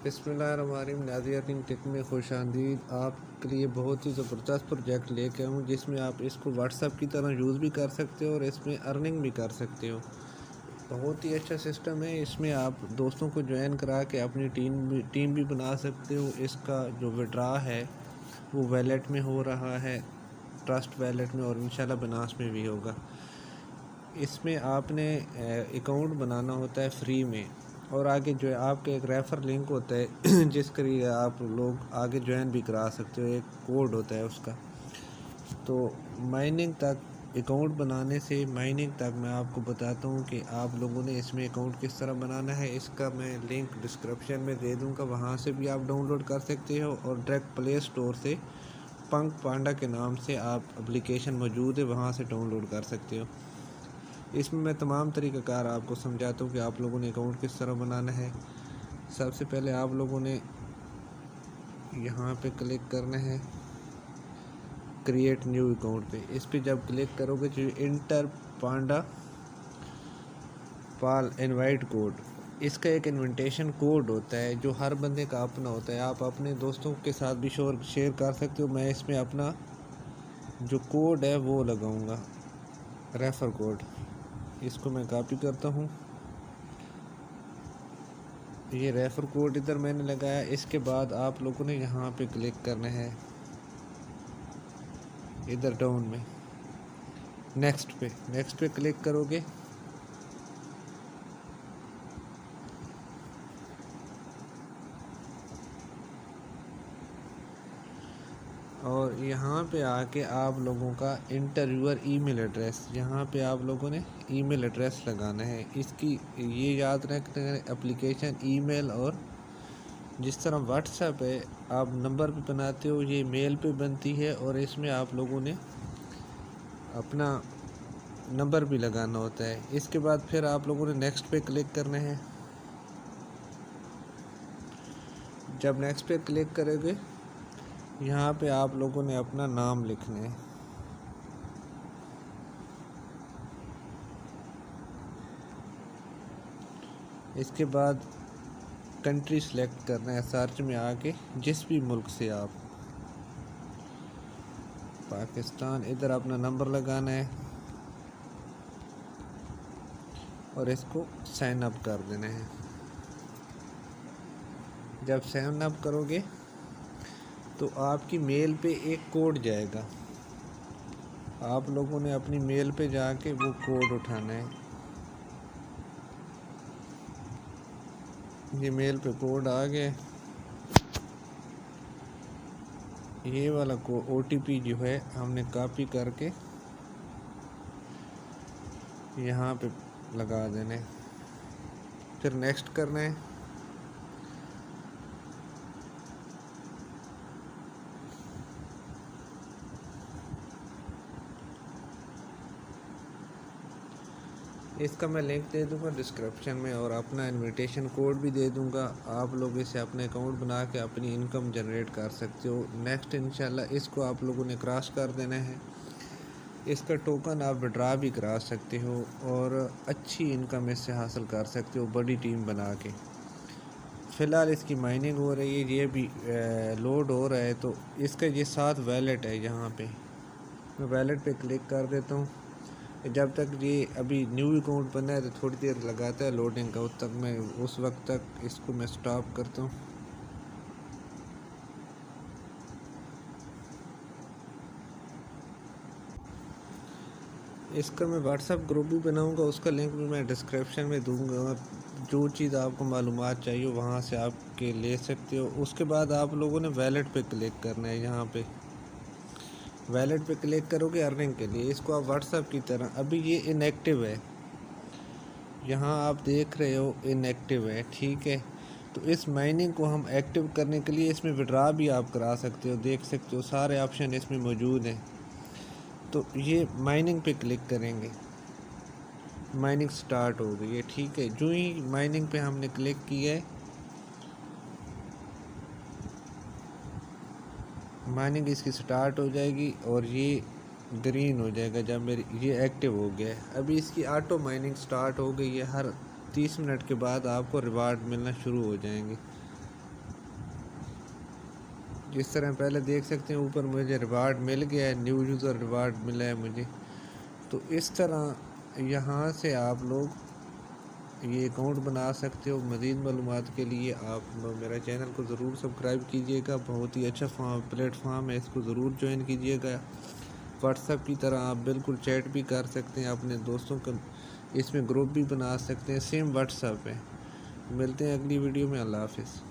बिस्मिल्लाहिर्रहमानिर्रहीम। नाज़रीन टेक में खुशामदीद। आपके लिए बहुत ही ज़बरदस्त प्रोजेक्ट लेके आऊँ जिसमें आप इसको व्हाट्सएप की तरह यूज़ भी कर सकते हो और इसमें अर्निंग भी कर सकते हो। बहुत ही अच्छा सिस्टम है। इसमें आप दोस्तों को ज्वाइन करा के अपनी टीम भी बना सकते हो। इसका जो विड्रा है वो वैलेट में हो रहा है, ट्रस्ट वैलेट में, और इंशाल्लाह बनास में भी होगा। इसमें आपने अकाउंट बनाना होता है फ्री में, और आगे जो है आपके एक रेफ़र लिंक होता है जिसके लिए आप लोग आगे ज्वाइन भी करा सकते हो। एक कोड होता है उसका। तो माइनिंग तक, अकाउंट बनाने से माइनिंग तक मैं आपको बताता हूँ कि आप लोगों ने इसमें अकाउंट किस तरह बनाना है। इसका मैं लिंक डिस्क्रिप्शन में दे दूँगा, वहाँ से भी आप डाउनलोड कर सकते हो, और डायरेक्ट प्ले स्टोर से पंक पांडा के नाम से आप एप्लीकेशन मौजूद है, वहाँ से डाउनलोड कर सकते हो। इसमें मैं तमाम तरीक़ाकार आपको समझाता हूँ कि आप लोगों ने अकाउंट किस तरह बनाना है। सबसे पहले आप लोगों ने यहाँ पे क्लिक करना है क्रिएट न्यू अकाउंट पे। इस पे जब क्लिक करोगे तो इंटर पांडा पाल इनवाइट कोड, इसका एक इन्विटेशन कोड होता है जो हर बंदे का अपना होता है। आप अपने दोस्तों के साथ भी शेयर कर सकते हो। मैं इसमें अपना जो कोड है वो लगाऊंगा, रेफ़र कोड। इसको मैं कॉपी करता हूँ। ये रेफ़र कोड इधर मैंने लगाया। इसके बाद आप लोगों ने यहाँ पे क्लिक करना है, इधर डाउन में नेक्स्ट पे क्लिक करोगे और यहाँ पे आके आप लोगों का इंटरव्यूअर ईमेल एड्रेस, यहाँ पे आप लोगों ने ईमेल एड्रेस लगाना है। इसकी ये याद रखना है, एप्लीकेशन ईमेल, और जिस तरह व्हाट्सएप है आप नंबर पे बनाते हो, ये मेल पे बनती है, और इसमें आप लोगों ने अपना नंबर भी लगाना होता है। इसके बाद फिर आप लोगों ने नेक्स्ट पे क्लिक करना है। जब नेक्स्ट पे क्लिक करोगे यहाँ पे आप लोगों ने अपना नाम लिखना है। इसके बाद कंट्री सेलेक्ट करना है, सर्च में आके जिस भी मुल्क से आप, पाकिस्तान, इधर अपना नंबर लगाना है और इसको साइन अप कर देना है। जब साइन अप करोगे तो आपकी मेल पे एक कोड जाएगा। आप लोगों ने अपनी मेल पे जाके वो कोड उठाना है। ये मेल पे कोड आ गया। ये वाला OTP जो है हमने कॉपी करके यहाँ पे लगा देना है, फिर नेक्स्ट करना है। इसका मैं लिंक दे दूंगा डिस्क्रिप्शन में, और अपना इनविटेशन कोड भी दे दूंगा। आप लोग इसे अपने अकाउंट बना के अपनी इनकम जनरेट कर सकते हो। नेक्स्ट इंशाल्लाह इसको आप लोगों ने क्रॉस कर देना है। इसका टोकन आप विड्रा भी करा सकते हो और अच्छी इनकम इससे हासिल कर सकते हो बड़ी टीम बना के। फ़िलहाल इसकी माइनिंग हो रही है, ये भी लोड हो रहा है। तो इसका ये 7 वैलेट है। यहाँ पे मैं वैलेट पे क्लिक कर देता हूँ। जब तक ये अभी न्यू अकाउंट बना है तो थोड़ी देर लगाता है लोडिंग का, उस वक्त तक इसको मैं स्टॉप करता हूँ। इसका मैं व्हाट्सएप ग्रुप भी बनाऊंगा, उसका लिंक भी मैं डिस्क्रिप्शन में दूंगा। जो चीज़ आपको मालूमात चाहिए वहाँ से आप के ले सकते हो। उसके बाद आप लोगों ने वैलेट पे क्लिक करना है। यहाँ पे वैलेट पे क्लिक करोगे अर्निंग के लिए। इसको आप व्हाट्सएप की तरह, अभी ये इनएक्टिव है, यहाँ आप देख रहे हो इनएक्टिव है, ठीक है। तो इस माइनिंग को हम एक्टिव करने के लिए इसमें विड्रा भी आप करा सकते हो, देख सकते हो सारे ऑप्शन इसमें मौजूद हैं। तो ये माइनिंग पे क्लिक करेंगे, माइनिंग स्टार्ट हो गई है, ठीक है। जो ही माइनिंग पे हमने क्लिक किया है, माइनिंग इसकी स्टार्ट हो जाएगी और ये ग्रीन हो जाएगा जब मेरी ये एक्टिव हो गया है। अभी इसकी ऑटो माइनिंग स्टार्ट हो गई है। हर 30 मिनट के बाद आपको रिवार्ड मिलना शुरू हो जाएंगे। जिस तरह पहले देख सकते हैं ऊपर मुझे रिवार्ड मिल गया है, न्यू यूज़र रिवार्ड मिला है मुझे। तो इस तरह यहाँ से आप लोग ये अकाउंट बना सकते हो। मज़ीद मालूमात के लिए आप मेरा चैनल को ज़रूर सब्सक्राइब कीजिएगा। बहुत ही अच्छा प्लेटफॉर्म है, इसको ज़रूर ज्वाइन कीजिएगा। व्हाट्सएप की तरह आप बिल्कुल चैट भी कर सकते हैं, अपने दोस्तों का इसमें ग्रुप भी बना सकते हैं, सेम व्हाट्सएप है। मिलते हैं अगली वीडियो में। अल्लाह हाफिज़।